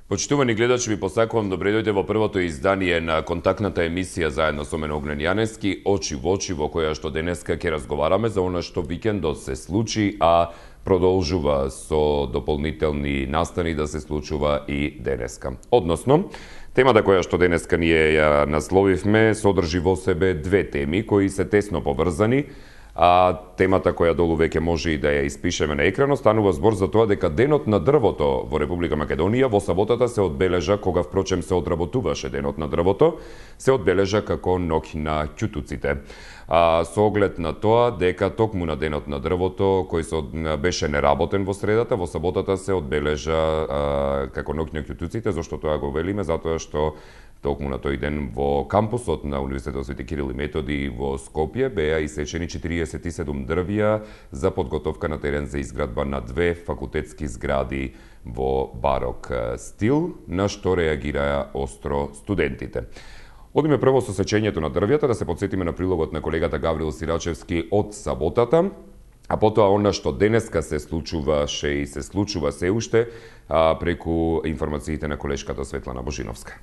Почитувани гледачи, ви посакувам добре дојде во првото издание на контактната емисија заедно со мене Огнен Јаневски, очи во очи, во која што денеска ќе разговараме за она што викендот се случи, а продолжува со дополнителни настани да се случува и денеска. Односно, темата која што денеска ние ја насловивме содржи во себе две теми кои се тесно поврзани. А темата која долу веќе може и да ја испишеме на екранот, станува збор за тоа дека денот на дрвото во Република Македонија во саботата се одбележа, кога впрочем се одработуваше денот на дрвото, се одбележа како ноќ на ќутуците. Со оглед на тоа дека токму на денот на дрвото, кој се беше неработен во средата, во саботата се одбележа како ноќ на ќутуците. Зошто тоа го велиме? Затоа што токму на тој ден во кампусот на Универзитетот Свети Кирил и Методи во Скопје беа исечени 47 дрвја за подготовка на терен за изградба на две факултетски згради во барок стил, на што реагираа остро студентите. Одиме прво со сечењето на дрвјата, да се подсетиме на прилогот на колегата Гаврил Сирачевски од саботата, а потоа она што денеска се случуваше и се случува се уште преку информациите на колешката Светлана Божиновска.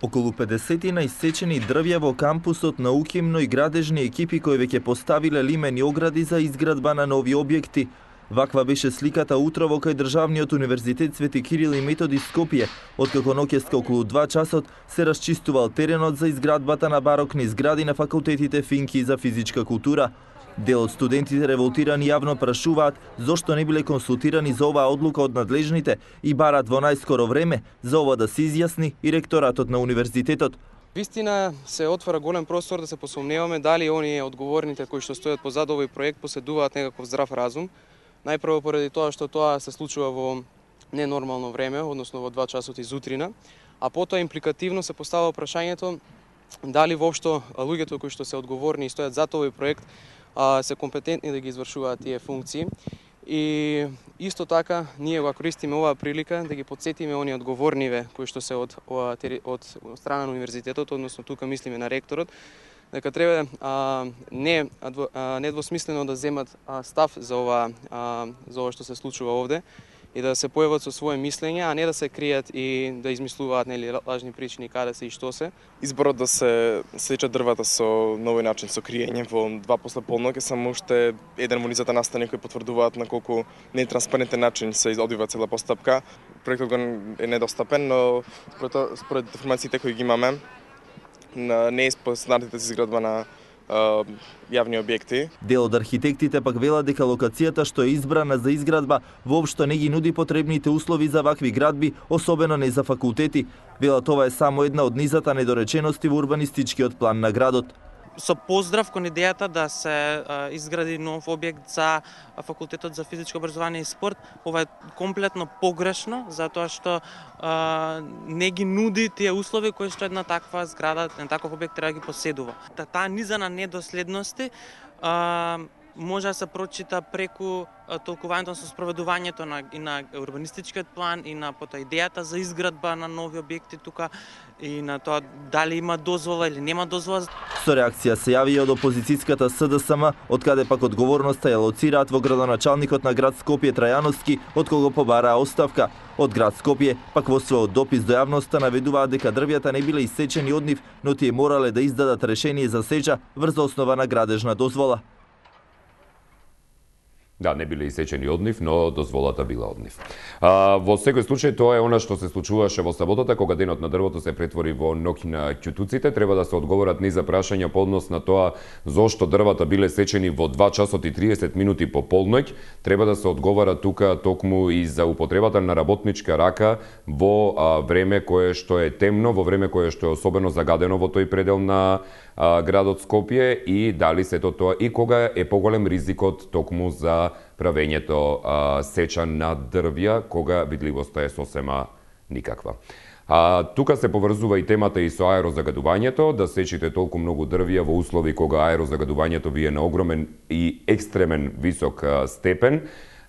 Околу 50 исечени дрвја во кампусот на УКИМ, и градежни екипи кои веќе поставиле лимени огради за изградба на нови објекти. Ваква беше сликата утрово кај Државниот универзитет Свети Кирил и Методи Скопје, откако ноќеска околу 2 часот се расчистувал теренот за изградбата на барокни згради на факултетите Финки за физичка култура. Дел од студентите револтирани јавно прашуваат зошто не биле консултирани за оваа одлука од надлежните и барат во најскоро време за ова да се изјасни и ректоратот на универзитетот. Вистина се отвора голем простор да се посомневаме дали оние одговорните кои што стојат позад овој проект поседуваат некаков здрав разум. Најпрво поради тоа што тоа се случува во ненормално време, односно во 2 часот изутрина, а потоа импликативно се поставува прашањето дали воопшто луѓето кои што се одговорни и стојат зад овој проект се компетентни да ги извршуваат тие функции. И исто така ние го користиме оваа прилика да ги подсетиме оние одговорниве кои што се од страна на универзитетот, односно тука мислиме на ректорот, дека треба недвосмислено да земат став за ова што се случува овде и да се појават со свое мислење, а не да се кријат и да измислуваат лажни причини каде се и што се. Изборот да се сечат дрвата со новој начин со криење во 2 после полноќ е само уште еден во низата настани кои потврдуваат на колку нетранспарентен начин се одвива цела постапка. Проектот е недостапен, но според информациите кои ги имаме, не е стандартите за изградба на јавни објекти. Дел од архитектите пак велат дека локацијата што е избрана за изградба воопшто не ги нуди потребните услови за вакви градби, особено не за факултети. Велат ова е само една од низата недоречености во урбанистичкиот план на градот. Со поздрав кон идејата да се изгради нов објект за факултетот за физичко образование и спорт, ова е комплетно погрешно, затоа што не ги нуди тие услови кои што една таква зграда, една таков објект треба да ги поседува. Таа низа на недоследности може да се прочита преку толкувањето со спроведувањето и на урбанистичкиот план и на потоа идејата за изградба на нови објекти тука и на тоа дали има дозвола или нема дозвола. Со реакција се јави од опозицијската СДСМ, од каде пак одговорноста ја лоцираат во градоначалникот на град Скопје Трајановски, од кого побараа оставка. Од град Скопје пак во својот допис до јавноста наведуваат дека дрвјата не биле исечени од нив, но тие морале да издадат решение за сеча врз основа на градежна дозвола. Да, не биле исечени од нив, но дозволата била од нив. Во секој случај, тоа е она што се случуваше во саботата, кога денот на дрвото се претвори во ноќ на ќутуците. Треба да се одговорат низа прашања по однос на тоа зошто дрвата биле сечени во 2 часот и 30 минути по полноќ. Треба да се одговара тука токму и за употребата на работничка рака во време кое што е темно, во време кое што е особено загадено во тој предел на градот Скопје и дали сето тоа и кога е поголем ризикот токму за правењето сеча на дрвја, кога видливоста е сосема никаква. Тука се поврзува и темата и со аерозагадувањето, да сечите толку многу дрвја во услови кога аерозагадувањето ви е на огромен и екстремен висок степен.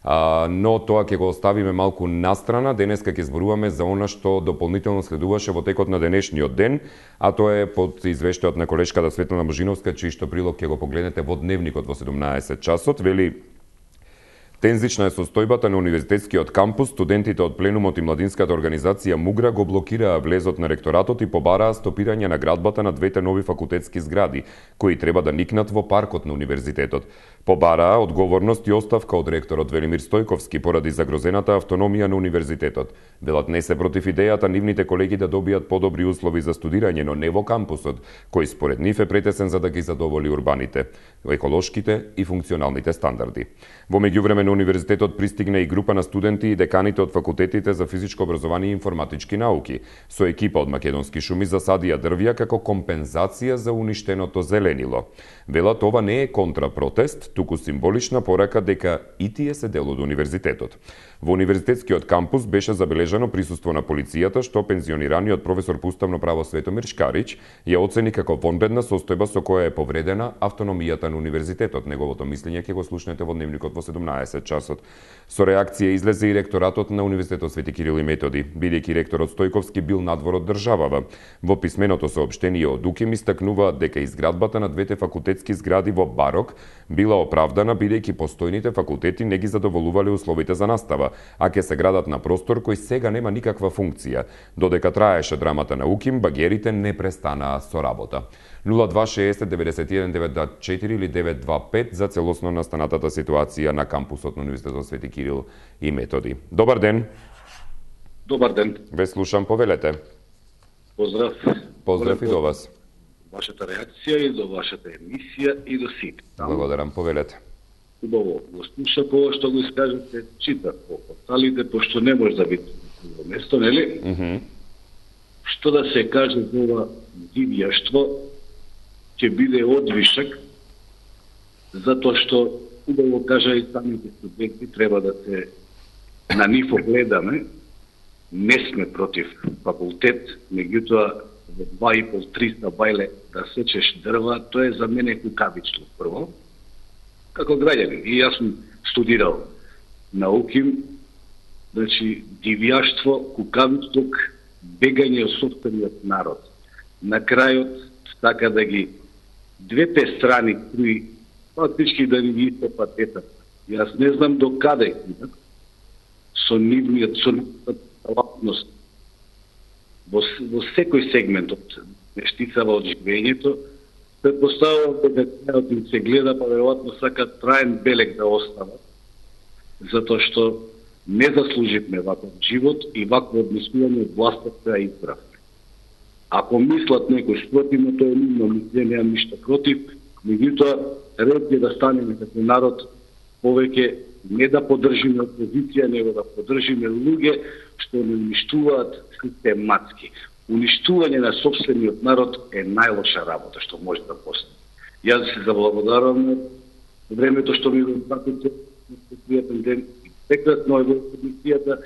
но тоа ќе го оставиме малку настрана. Денеска ќе зборуваме за она што дополнително следуваше во текот на денешниот ден, а тоа е под извештајот на колешката Светлана Божиновска, чиј што прилог ќе го погледнете во дневникот во 17 часот. Вели: Тензична е состојбата на универзитетскиот кампус, студентите од пленумот и младинската организација Мугра го блокираа влезот на ректоратот и побараа стопирање на градбата на двете нови факултетски згради, кои треба да никнат во паркот на универзитетот. Побараа одговорност и оставка од ректорот Велимир Стојковски поради загрозената автономија на универзитетот. Велат не се против идејата нивните колеги да добијат подобри услови за студирање, но не во кампусот, кој според нив е претесен за да ги задоволи урбаните, еколошките и функционалните стандарди. Во меѓувреме на универзитетот пристигна и група на студенти и деканите од факултетите за физичко образование и информатички науки. Со екипа од македонски шуми засадија дрвја како компензација за уништеното зеленило. Велат ова не е контрапротест, туку символична порака дека и тие се дел од универзитетот. Во универзитетскиот кампус беше забележано присуство на полицијата, што пензионираниот професор по уставно право Светомир Шкарич ја оцени како вонредна состојба со која е повредена автономијата на универзитетот. Неговото мислење ќе го слушнете во дневникот во 17 часот. Со реакција излезе и ректоратот на Универзитетот Свети Кирил и Методи, бидејќи ректорот Стојковски бил надвор од државава. Во писменото соопштение од УКИМ истакнуваат дека изградбата на двете факултетски згради во Барок била оправдана бидејќи постојните факултети не ги задоволувале условите за настава, а ќе се градат на простор кој сега нема никаква функција. Додека траеше драмата на УКИМ, багерите не престанаа со работа. 0260 91 924 или 925 за целосно настанатата ситуација на кампусот на Универзитетот Свети Кирил и Методи. Добар ден. Добар ден. Ве слушам, повелете. Поздрав. Поздрав и до вас. Вашата реакција и до вашата емисија и до сите. Благодарам, повелете. Убаво, го слушав ова што го искажете, читав по порталите, пошто не може да биде во место, нели? Што да се каже за ова дивјаштво, ќе биде одвишак, затоа што, убаво кажа и самите студенти, треба да се на нив огледаме, не сме против факултет, меѓутоа во 2,5-300 бајле да сечеш дрва, тоа е за мене кукавично прво, како граѓанин. И јас сум студирал науки, значи дивјаштво, кукавичлук, бегање од сопствениот народ. На крајот така да ги двете страни кои фактички да ни истопат детата. Јас не знам до каде идат со нивниот талантност во секој сегмент од нештицава од живењето. Предпоставувам дека крајот им се гледа, па веројатно сакат траен белег да остават, затоа што не заслуживме ваков живот и вакво однесување од власта која избравме. Ако мислат некој спротивно, тоа е нивно мислење, немам ништо против, меѓутоа ред е да станеме како народ повеќе не да поддржиме опозиција, него да поддржиме луѓе што не уништуваат систематски. Уништување на сопствениот народ е најлоша работа што може да постане. Јас се заблагодарувам на времето што ми го пратите, пријатен ден и прекрасно е во емисијата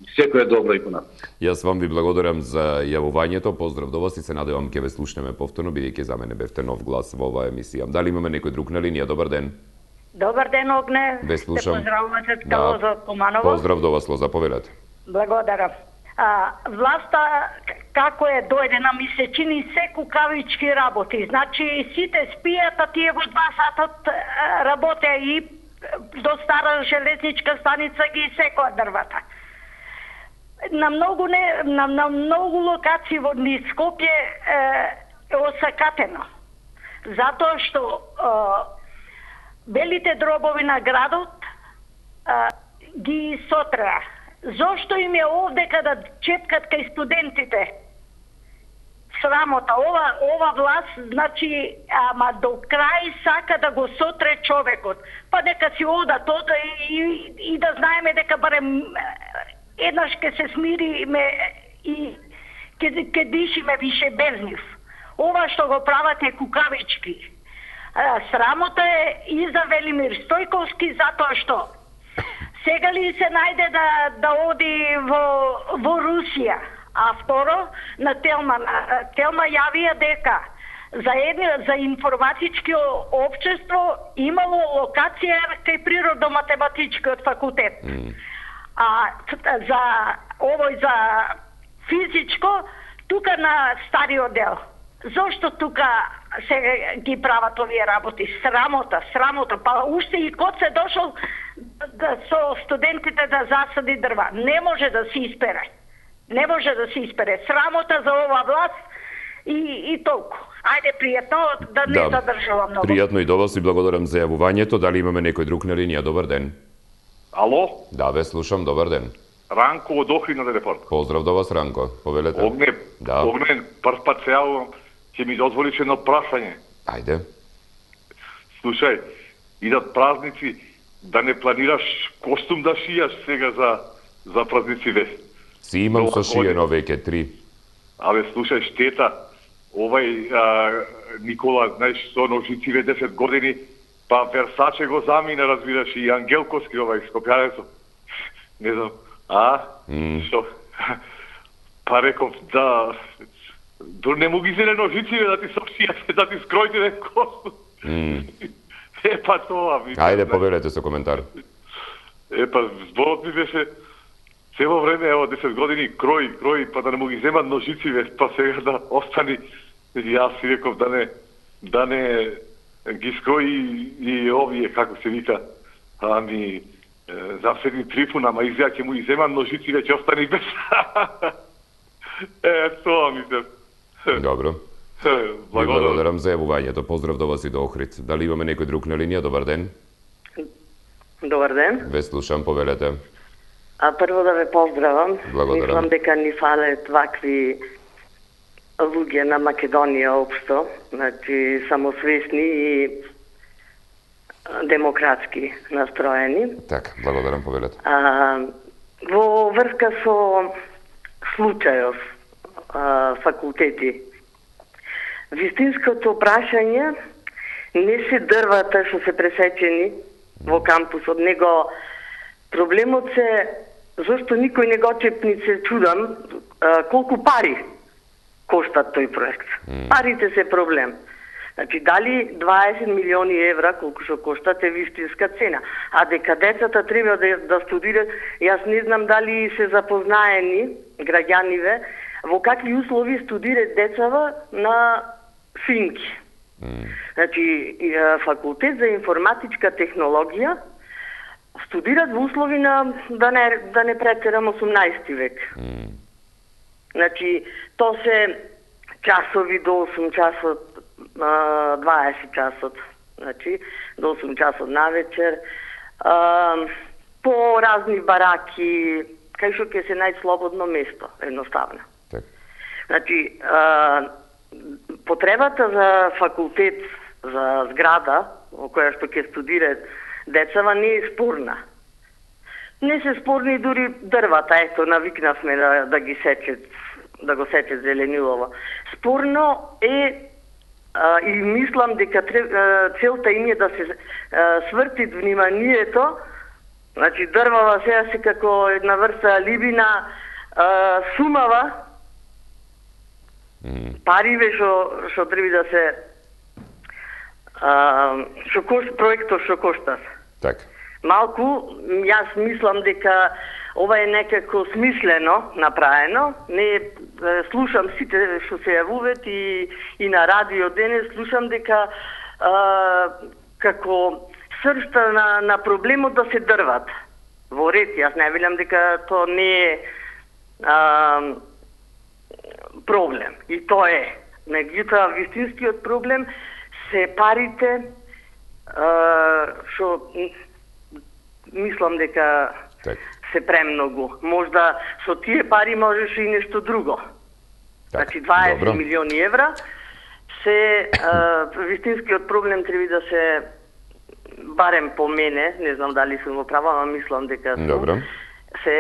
и секој е добро и понатаму. Јас вам ви благодарам за јавувањето, поздрав до вас и се надевам ќе ве слушнеме повторно, бидејќи за мене бевте нов глас во оваа емисија. Дали имаме некој друг на линија? Добар ден. Добар ден, Огне. Ве слушам. Те поздравувате Лоза од Куманово. Поздрав до вас, Лоза, повелете. Благодарам. Власта како е дојдена, ми се чини се кукавички работи. Значи сите спијат, а тие во 2 сатот работеа и до стара железничка станица ги секоа дрвата. На многу локации во Скопје е осакатено. Затоа што белите дробови на градот ги сотреа. Зошто им е овдека да чепкат кај студентите? Срамота. Ова власт, значи, ама до крај сака да го сотре човекот. Па дека си одат и да знаеме дека барем еднаш ке се смириме и ке дишиме више без нив. Ова што го прават е кукавички. Срамота е и за Велимир Стојковски, затоа што сега ли се најде да оди во Русија? А второ, на Телма јавија дека за информатички општество имало локација кај природно-математичкиот факултет. А за физичко тука на стариот дел. Зошто тука се ги прават овие работи? Срамота. Па уште и код се дошол со студентите да засади дрва. Не може да се испере. Срамота за ова власт и толку. Ајде, пријатно, да не задржувам многу. Пријатно и до вас и благодарам за јавувањето. Дали имаме некој друг на линија? Добар ден. Ало? Да, ве слушам, добар ден. Ранко од Охрид на телефон. Поздрав до вас, Ранко. Повелете. Огне, прв пат се јавувам, ќе ми дозволиш едно прашање. Ајде. Слушај, идат празници, да не планираш костум да шијаш сега за празниците. Си имам со шиено веќе 3. Абе, слушај, штета, Никола, знаеш, со ножициве 10 години, па Версаче го замина, разбираш, и Ангелковски, Скопјанецов. Не знам, Што? Па реков, да, не му ги зеле ножициве да ти сопшијате, да ти скроите костум. Па тоа ми. Ајде, повелете со коментар. Па, зборот ми беше цело време, 10 години, крој, па да не му ги земат ножициве, па сега да остани. Јас си реков да не ги скрои и овие, како се вика, заседни Трифун, ама изја ќе му иземам ножициве, ќе остани без. Тоа мислам. Добро. Благодарам за јавувањето. Поздрав до вас и до Охрид. Дали имаме некој друг на линија? Добар ден. Добар ден. Ве слушам, повелете. Прво да ве поздравам. Благодарам. Мислам дека ни фалат вакви луѓе на Македонија општо, значи самосвесни и демократски настроени. Така, благодарам, повелете. Во врска со случајов факултети, вистинското прашање не се дрвата што се пресечени во кампусот, него проблемот се зашто никој не го чепни, се чудам колку пари коштат тој проект. Парите се проблем. Значи, дали 20 милиони евра, колку што коштат, е вистинска цена. А дека децата треба да студираат, јас не знам дали се запознаени граѓаниве во какви услови студираат децава на Финки. Значи, факултет за информатичка технологија студираат во услови на, да не претерам, 18 век. Значи, то се часови до 8 часот, 20 часот, значи, до 8 часот на вечер, по разни бараки, кај што ќе се најслободно место, едноставно. Так. Значи, потребата за факултет, за зграда, во која што ќе студираат децава, не е спорна. Не се спорни дури дрвата, ето, навикнавме да ги сечат, да го сечат зеленилово. Спорно е и мислам дека целта им е да се сврти вниманието, значи дрвава сега се како една врста ливина, сумава, париве што треба да се проектот што кошта. Така. Малку, јас мислам дека ова е некако смислено направено. Не слушам сите што се јавуваат и на радио денес, слушам дека како сршта на проблемот да се дрват. Во ред, јас не велам дека тоа не е проблем. И тоа е. Меѓутоа, вистинскиот проблем се парите што мислам дека се премногу. Можда со тие пари можеше и нешто друго. Значи 20 милиони евра се вистинскиот проблем треба да се, барем по мене, не знам дали сум во право, ама мислам дека се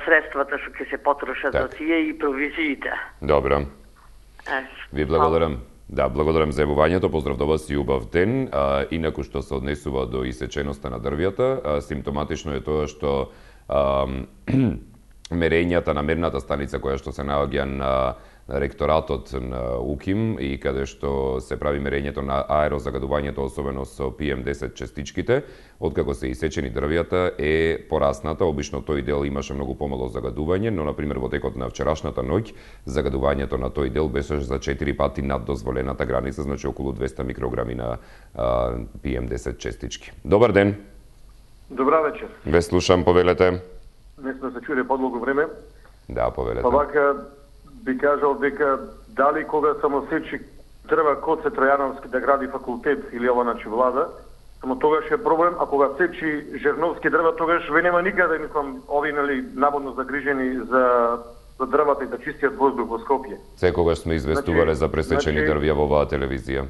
средствата што ќе се потрошат за тие и провизиите. Добро. Ви благодарам. Да, благодарам за јавувањето, поздрав до вас и убав ден. Инаку што се однесува до исеченоста на дрвјата, симптоматично е тоа што мерењата на мерната станица која што се наоѓа на ректоратот на УКИМ и каде што се прави мерењето на аерозагадувањето, особено со PM10 частичките, откако се исечени дрвјата е порасната. Обично тој дел имаше многу помало загадување, но например во текот на вчерашната ноќ загадувањето на тој дел беше за 4 пати над дозволената граница, значи околу 200 микрограми на PM10 частички. Добар ден. Добра вечер. Ве слушам, повелете. Не сме се чули подолго време. Да, повелете. Па вака би кажал дека дали кога само сечи дрва Коце Тројановски да гради факултет или ова начи влада, само тогаш е проблем, а кога сечи Жерновски дрва, тогаш ве нема никаде, мислам, ови наводно загрижени за дрвата и да чистиат воздух во Скопје. Секогаш сме известувале за пресечени дрвја во оваа телевизија.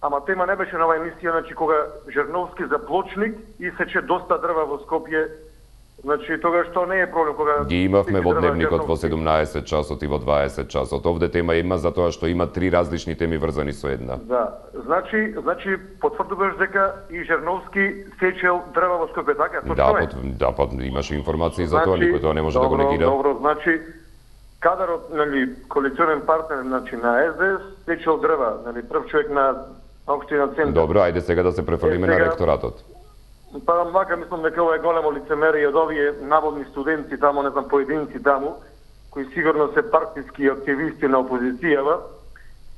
Ама тема не беше на оваа емисија, значи кога Жерновски за Плочник исече доста дрва во Скопје. Значи, тогаш тоа не е проблем кога ги имавме во дневникот во 17 часот и во 20 часот. Овде тема има затоа што има 3 различни теми врзани со една. Да, значи потврдуваш дека и Жерновски сечел дрва во Скопје, така? Да, имаше информации за тоа, никој тоа не може да го негира. Добро, значи кадарот, коалиционен партнер, значи на СДС сечел дрва, прв човек на општина Центар. Добро, ајде сега да се префрлиме на ректоратот. Па вака мислам дека ова е големо лицемерие од овие наводни студенти таму, не знам, поединци таму, кои сигурно се партиски активисти на опозицијава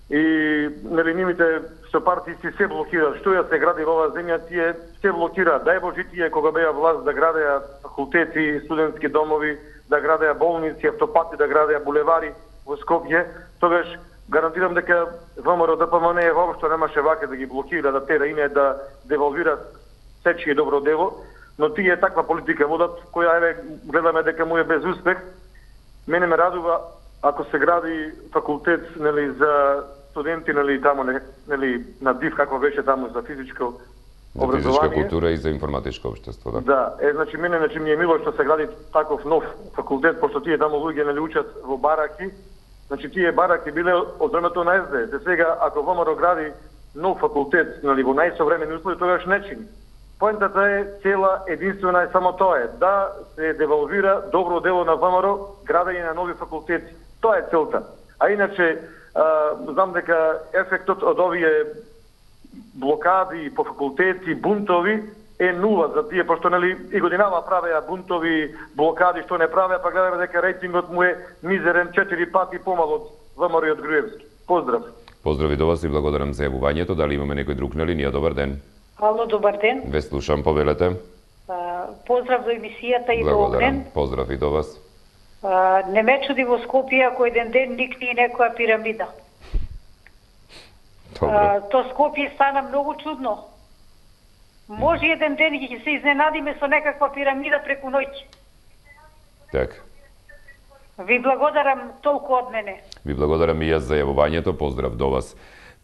и нивните со партијци се блокираат. Што ја се гради во оваа земја, тие се блокираат. Дај Боже тие кога беа власт да градеа факултети, студентски домови, да градеа болници, автопати, да градеа булевари во Скопје, тогаш гарантирам дека ВМРО ДПМН воопшто немаше вака да ги блокира, да тера име да девалвира сечи добро дело, но тие таква политика водат, која еве гледаме дека му е без успех. Мене ме радува ако се гради факултет за студенти таму на ДИВ, како беше таму за физичко образование. За физичка култура и за информатичко општество, да. Да, значи мене ми е мило што се гради таков нов факултет, пошто тие таму луѓе учат во бараки. Значи тие бараки биле од времето на СДС. Сега ако ВМРО гради нов факултет во најсовремени услови, тогаш не чини. Поентата е цела единствена е само тоа е да се девалвира добро дело на ВМРО, градење на нови факултети. Тоа е целта. А иначе знам дека ефектот од овие блокади по факултети, бунтови е нула за тие, пошто и годинава правеа бунтови, блокади, што не правеа, па гледаме дека рейтингот му е мизерен 4 пати помал од ВМРО и од Груевски. Поздрав. Поздрави до вас и благодарам за јавувањето. Дали имаме некој друг на линија? Добар ден. Ало, добар ден. Ве слушам, повелете. Поздрав до емисијата и до Огнен. Поздрав и до вас. Не ме чуди во Скопје ако еден ден никне и некоја пирамида. Добро. То Скопје стана многу чудно. Може еден ден ќе се изненадиме со некаква пирамида преку ноќ. Така. Ви благодарам толку од мене. Ви благодарам и јас за јавувањето. Поздрав до вас.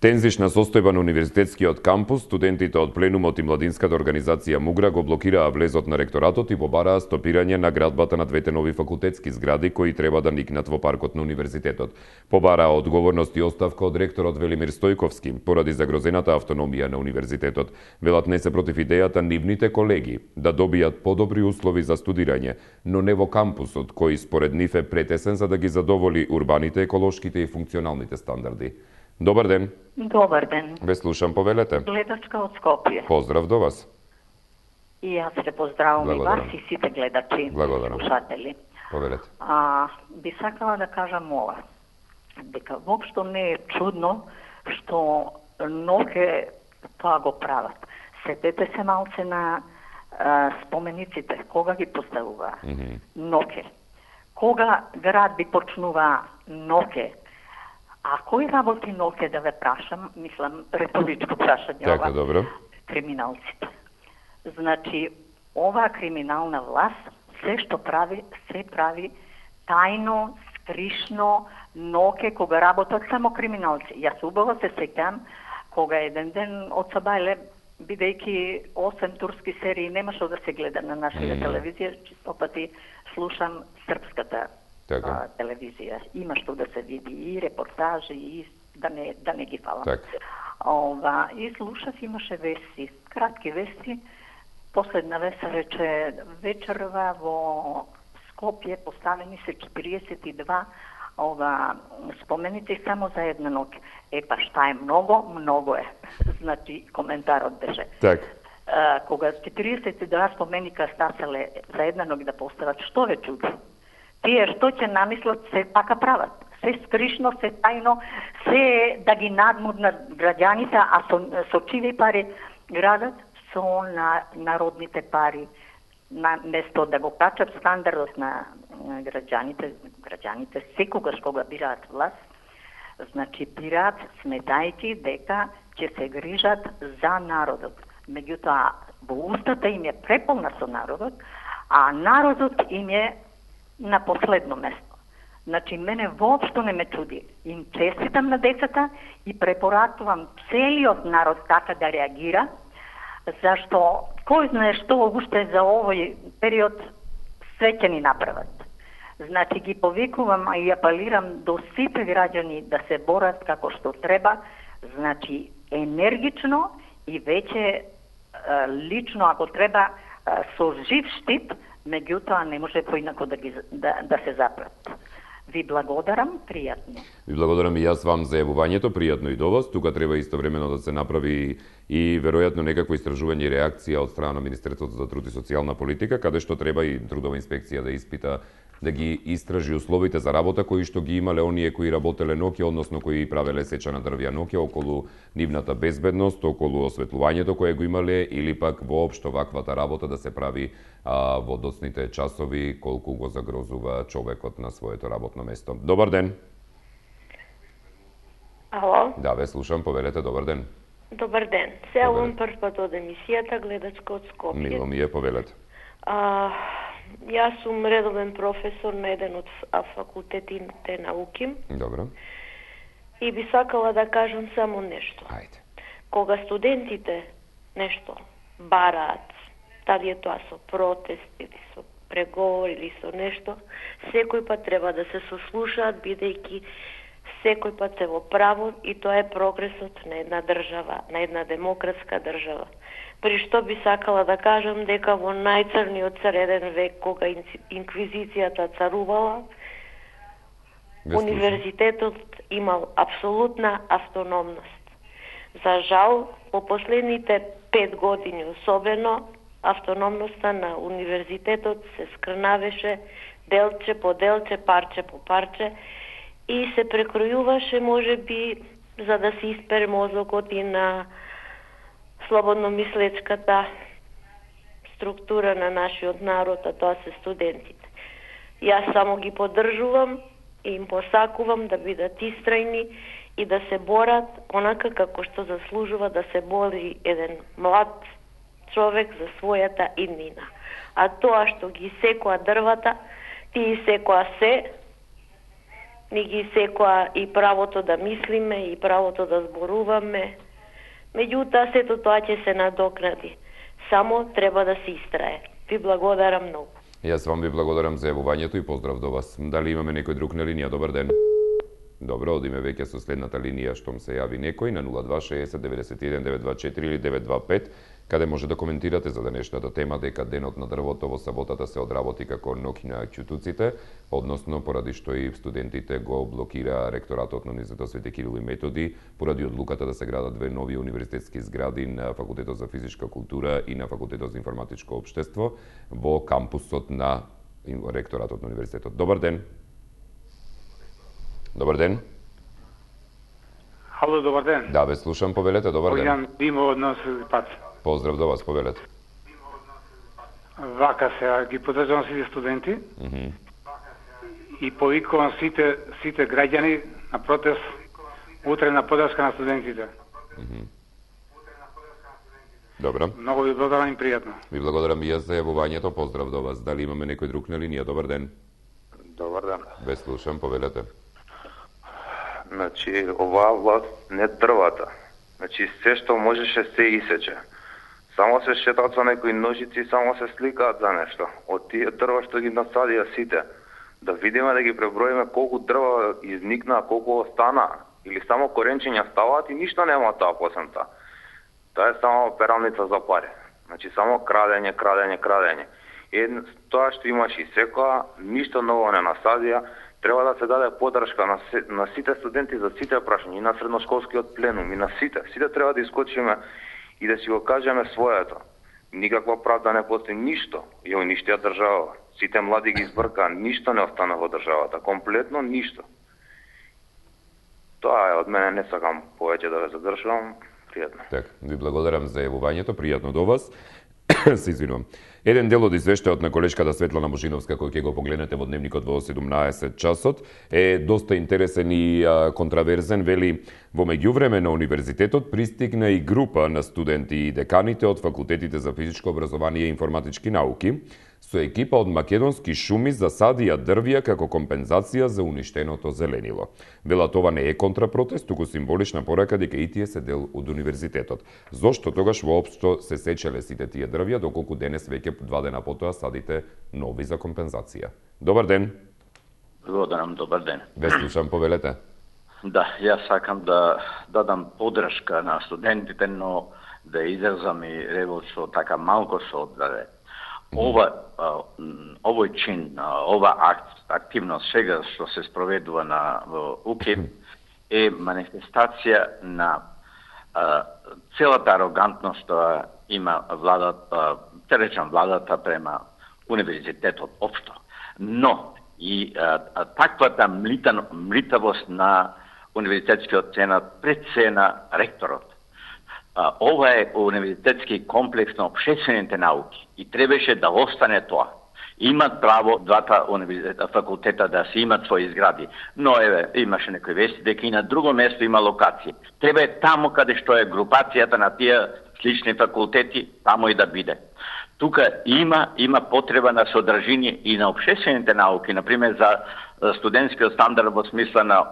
Тензична состојба на универзитетскиот кампус, студентите од пленумот и младинската организација Мугра го блокираа влезот на ректоратот и побараа стопирање на градбата на двете нови факултетски згради кои треба да никнат во паркот на универзитетот. Побараа одговорност и оставка од ректорот Велимир Стојковски поради загрозената автономија на универзитетот. Велат не се против идејата нивните колеги да добијат подобри услови за студирање, но не во кампусот кој според нив е претесен за да ги задоволи урбаните, еколошките и функционалните стандарди. Добар ден. Добар ден. Ве слушам, повелете. Гледачка од Скопје. Поздрав до вас. И јас се поздравувам и вас и сите гледачи, слушатели. Повелете. Би сакала да кажам ова. Дека воопшто не е чудно што ноќе тоа го прават. Сетете се малце на спомениците, кога ги поставуваа ноќе. Кога градби почнуваа ноќе. А кој работи ноќе, да ве прашам, мислам, реторичко прашање така, добро. Криминалците. Значи, оваа криминална власт, се што прави, се прави тајно, скришно, ноќе, кога работат само криминалци. Јас убаво се сеќам, кога еден ден од Сабајле, бидејќи 8 турски серии немаше да се гледа на нашата телевизија, чисто пати слушам српската телевизија. Има што да се види и репортажи и да не ги фалам. И слушав, имаше вести, кратки вести. Последна вест рече вечерва во Скопје поставени се 42 спомените само за една ноќ. Па шта е многу, многу е. Значи, коментарот беше. Така. Кога 42 споменика стаселе за една ноќ да постават, што ве чуди? Тие што ќе намислат, се така прават. Се скришно, се тајно, се да ги надмуднат граѓаните, а со чиви пари градат? Со народните пари. Место да го качат стандардот на граѓаните секогаш кога бираат власт, значи бираат сметајќи дека ќе се грижат за народот. Меѓутоа, во устата им е преполна со народот, а народот им е на последно место. Значи, мене воопшто не ме чуди. Им честитам на децата и препорачувам целиот народ така да реагира, зашто кој знае што уште за овој период све ќе ни направат. Значи ги повикувам и апелирам до сите граѓани да се борат како што треба, значи енергично и веќе лично ако треба со жив штип, меѓутоа не може поинако да се запрат. Ви благодарам, пријатно. Ви благодарам и јас вам за јавувањето, пријатно и до вас. Тука треба истовремено да се направи и веројатно некакво истражување и реакција од страна на Министерството за труд и социјална политика, каде што треба и трудова инспекција да испита, да ги истражи условите за работа кои што ги имале оние кои работеле ноќе, односно кои правеле сеча на дрвја ноќе, околу нивната безбедност, околу осветлувањето кое го имале, или пак воопшто ваквата работа да се прави во доцните часови, колку го загрозува човекот на своето работно место. Добар ден. Ало? Да, ве слушам, повелете, добар ден. Добар ден. Се јавувам прв пат од емисијата, гледачка од Скопје. Мило ми е, повелете. Јас сум редовен професор на еден од факултетите науки. Добро. И би сакала да кажам само нешто. Ајде. Кога студентите нешто бараат, дали е тоа со протест или со преговор или со нешто, секој пат треба да се сослушаат, бидејќи секој пат се во право и тоа е прогресот на една држава, на една демократска држава. При што би сакала да кажам дека во најцрниот среден век, кога инквизицијата царувала, универзитетот имал апсолутна автономност. За жал, во последните 5 години особено, автономноста на универзитетот се скрнавеше делче по делче, парче по парче и се прекројуваше можеби за да се испере мозокот и на слободно мислечката структура на нашиот народ, а тоа се студентите. Јас само ги поддржувам и им посакувам да бидат истрајни и да се борат онака како што заслужува да се бори еден млад човек за својата иднина. А тоа што ги секоа дрвата, тие секоа се, ни ги секоа и правото да мислиме, и правото да зборуваме. Меѓутоа, сето тоа ќе се надокнади. Само треба да се истрае. Ви благодарам многу. Јас вам ви благодарам за јавувањето и поздрав до вас. Дали имаме некој друг на линија? Добар ден. Добро, одиме веќе со следната линија штом се јави некој на 0260 91 924 или 925, каде може да коментирате за денешната тема дека денот на дрвото во саботата се одработи како ноќ на ќутуците, односно поради што и студентите го блокира ректоратот на Универзитетот Свети Кирил и Методи, поради одлуката да се градат две нови универзитетски згради на Факултетот за физичка култура и на Факултетот за информатичко општество во кампусот на ректоратот на универзитетот. Добар ден. Добар ден. Ало, добар ден. Да, ве слушам, повелете, добар ден. Бојан Димо од Нови Пат. Поздрав до вас, повелете. Вака се, ги поддржувам сите студенти и повикувам сите граѓани на протест утре на поддршка на студентите. Добро. Многу ви благодарам и пријатно. Ви благодарам и јас за јавувањето, поздрав до вас. Дали имаме некој друг на линија? Добар ден. Добар ден. Ве слушам, повелете. Значи, оваа власт не дрвата. Значи, се што можеше се исече. Само се шетаат со некои ножици, само се сликаат за нешто. Од тие дрва што ги насадија сите, да видиме, да ги преброиме колку дрва изникна, колку остана, или само коренчиња ставаат и ништо нема тоа посемта. Тоа е само пералница за пари. Значи, само крадење. И тоа што имаш и секоја, ништо ново не насадија, Треба да се даде поддршка на сите студенти за сите прашања, и на средношколскиот пленум, и на сите. Сите треба да искочиме и да си го кажеме своето. Никаква правда не постои, ништо ја уништија држава. Сите млади ги избркаа, ништо не остана во државата, комплетно ништо. Тоа е од мене, не сакам повеќе да ве задржувам. Пријатно. Така, ви благодарам за јавувањето, пријатно до вас. Се извинувам. Еден дел од извештајот на колешката Светлана Божиновска, кој ќе го погледнете во дневникот во 17 часот, е доста интересен и контраверзен. Вели, во меѓувреме на универзитетот пристигна и група на студенти и деканите од факултетите за физичко образование и информатички науки, со екипа од македонски шуми засадија дрвја како компензација за уништеното зеленило. Вела, това не е контрапротест, туку символична порака дека и тие се дел од универзитетот. Зошто тогаш воопшто се сечеле сите тие дрвја, доколку денес веќе 2 дена потоа садите нови за компензација? Добар ден. Благодарам, добар ден. Ве слушам, повелете. Да, јас сакам да дадам поддршка на студентите, но да изразам и револ со така малку со одбраре. Овој чин, ова активност сега што се спроведува во УКИП е манифестација на целата арогантност што има владата, владата према универзитетот општо. Но и таквата млитавост на универзитетскиот сенат пред се на ректорот. Ова е универзитетски комплекс на општествените науки и требаше да остане тоа. Имат право двата факултета да си имат своји згради, но имаше некои вести дека и на друго место има локација. Треба е таму каде што е групацијата на тие слични факултети, таму и да биде. Тука има потреба на содржини и на општествените науки, например за студентскиот стандард во смисла на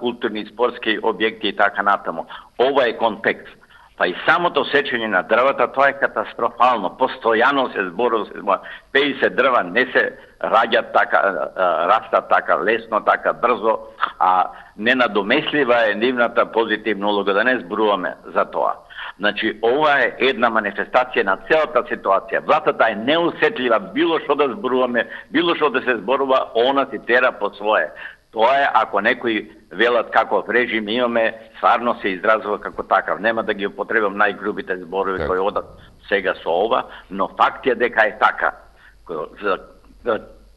културни и спортски објекти и така натаму. Ова е контекст. Па и самото сечење на дрвата, тоа е катастрофално. Постојано се зборува, 50 дрва не се раѓат така, растат така лесно, така брзо, а ненадомеслива е нивната позитивна улога, да не зборуваме за тоа. Значи, ова е една манифестација на целата ситуација. Владата е неусетлива, било што да зборуваме, било што да се зборува, она си тера по свое. Тоа е, ако некои велат каков режим имаме, стварно се изразува како такав. Нема да ги употребам најгрубите зборови кои одат сега со ова, но факт е дека е така.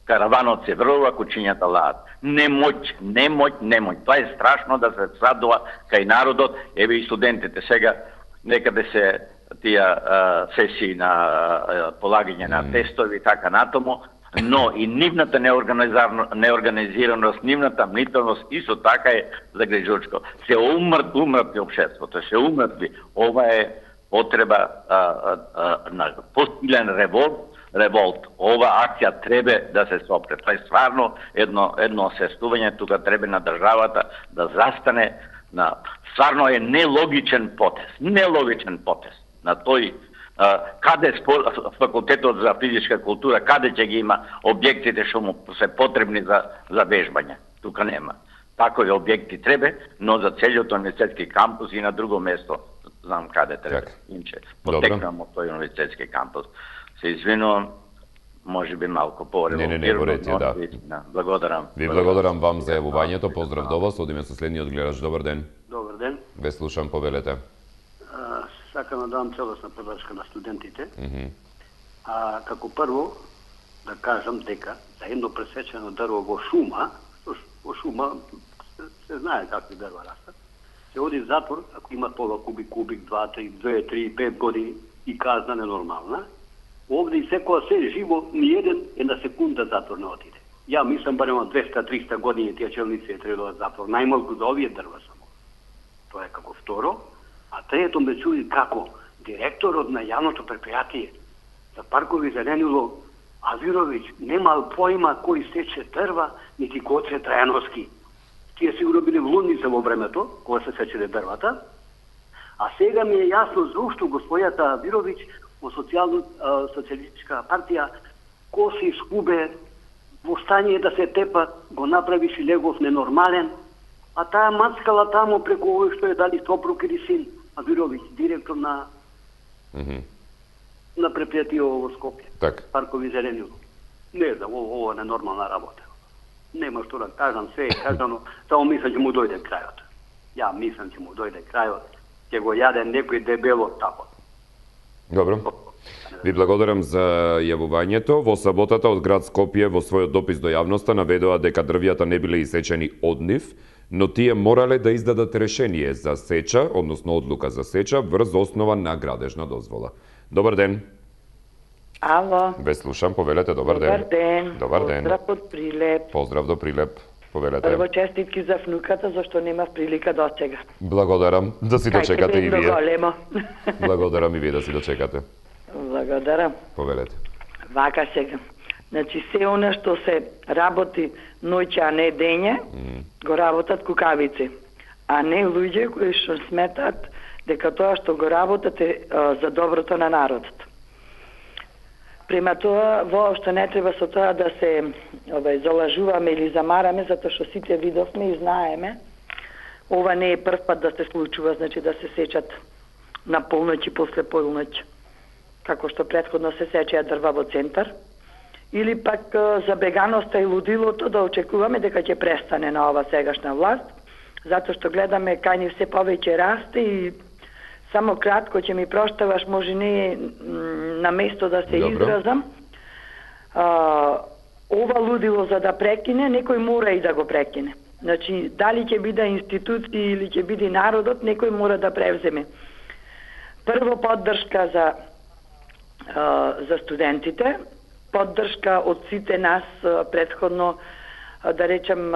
Караванот се врвува, кучињата лаат. Немој. Тоа е страшно да се садува кај народот, еве и студентите сега, некаде се тие сесии на полагање на тестови и така натаму, но и нивната неорганизираност, нивната мнителност исто така е загрижучко. Се умртви општеството, се умртви. Ова е потреба на посилен револт. Ова акција треба да се сопре. Тоа е стварно едно освестување, тука треба на државата да застане на стварно е нелогичен потез на тој каде факултетот за физичка култура, каде ќе ги има објектите што му се потребни за вежбање. Тука нема. Такови објекти треба, но за целиот универзитетски кампус и на друго место. Знам каде треба. Инче, потекнам од тој универзитетски кампус. Се извинувам, може би малку по-револтирано. Не, борете, да. Благодарам. Ви благодарам вам за јавувањето. Поздрав до вас. Одиме со следниот гледач. Добар ден. Добар ден. Ве слушам, повелете. Сакам да дам целосна поддршка на студентите. Како прво, да кажам дека за едно пресечено дрво во шума се знае какви дрва растат, се оди в затвор, ако има пола кубик, 2, 3, 5 години и казна ненормална. Овде и секоја се живо, ни еден една секунда затвор не отиде. Ја мислам барем од 200-300 години тие челници требаат затвор, најмалку за овие дрва само. Тоа е како второ. А трето ме чуди како директорот на јавното предпријатие за паркови зеленило Авировиќ немал поима кој сече дрва, нити Гоце Трајановски. Тие сигурно биле влудници во времето, кога се сечеле дрвата. А сега ми е јасно зошто господјата Авировиќ во социјалистичка партија коси скубе во стање да се тепа, го направи Шилегов ненормален, а таа мацкала тамо преку овој што е дали сопруг или син, Авировиќ, директор на предпријатие во Скопје. Так. Паркови зеленило. Не знам, ова е ненормална работа. Нема што да кажам, се е кажано, само мислам ќе му дојде крајот. Ја мислам ќе му дојде крајот, ќе го јаде некој дебело тако. Добро. Ви благодарам за јавувањето. Во саботата од град Скопје во својот допис до јавноста наведоа дека дрвјата не биле исечени од нив, но тие морале да издадат решение за сеча, односно одлука за сеча, врз основа на градежна дозвола. Добар ден. Ало. Ве слушам, повелете, добар ден. Добар ден. Добар ден. Поздрав од Прилеп. Поздрав до Прилеп. Повелете. Прво честитки за внуката, зашто немав прилика до сега. Благодарам да си дочекате и вие. Големо. Благодарам и вие да си дочекате. Благодарам. Повелете. Вака сега. Значи, се она што се работи ноќе, а не дење, го работат кукавици. А не луѓе кои што сметат дека тоа што го работат е за доброто на народот. Према тоа, воопшто не треба со тоа да се залажуваме или замараме, затоа што сите видовме и знаеме. Ова не е прв пат да се случува, значи да се сечат на полноќ и после полноќ, како што претходно се сечеа дрва во центар. Или пак забеганоста и лудилото да очекуваме дека ќе престане на ова сегашна власт, затоа што гледаме кај ни се повеќе расте и само кратко ќе ми проштаваш, може не на место да се изразам. Ова лудило за да прекине, некој мора и да го прекине. Значи, дали ќе биде институции или ќе биде народот, некој мора да превземе. Прво поддршка за студентите, поддршка од сите нас претходно, да речем,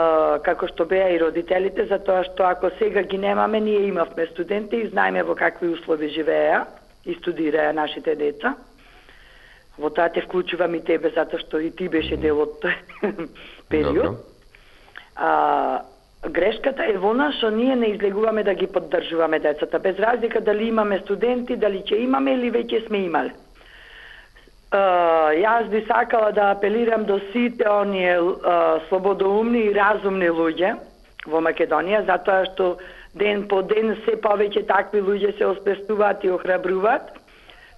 како што беа и родителите, затоа што ако сега ги немаме, ние имавме студенти и знаеме во какви услови живееа и студираја нашите деца. Во тоа те вклучувам и тебе, затоа што и ти беше дел од период. Грешката е во нас што ние не излегуваме да ги поддржуваме децата, без разлика дали имаме студенти, дали ќе имаме или веќе сме имале. Јас би сакала да апелирам до сите оние слободоумни и разумни луѓе во Македонија, затоа што ден по ден се повеќе такви луѓе се освестуваат и охрабруваат.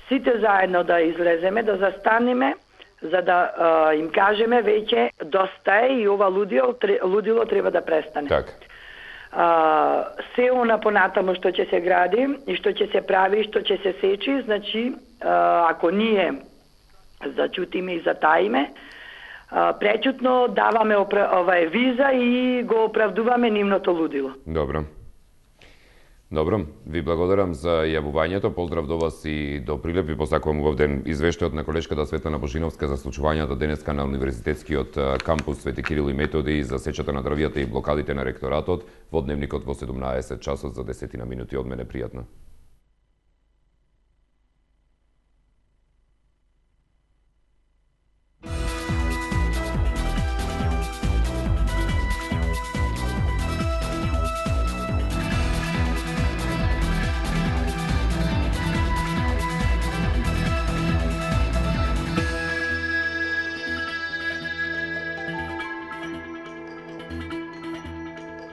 Сите заедно да излеземе, да застанеме, за да им кажеме веќе доста е и ова лудило треба да престане. Така. Се она понатаму што ќе се гради и што ќе се прави и што ќе се сечи, значи ако ние зачутиме и затаиме, пречутно даваме виза и го оправдуваме нивното лудило. Добро. Добро, ви благодарам за јавувањето. Поздрав до вас и до Прилеп. Ви посакувам убав ден. Извештајот на колешката Светлана Божиновска за случувањата денеска на Универзитетскиот кампус Свети Кирил и Методи за сечата на дрвјата и блокадите на ректоратот во дневникот во 17 часот за 10 минути. Од мене пријатно.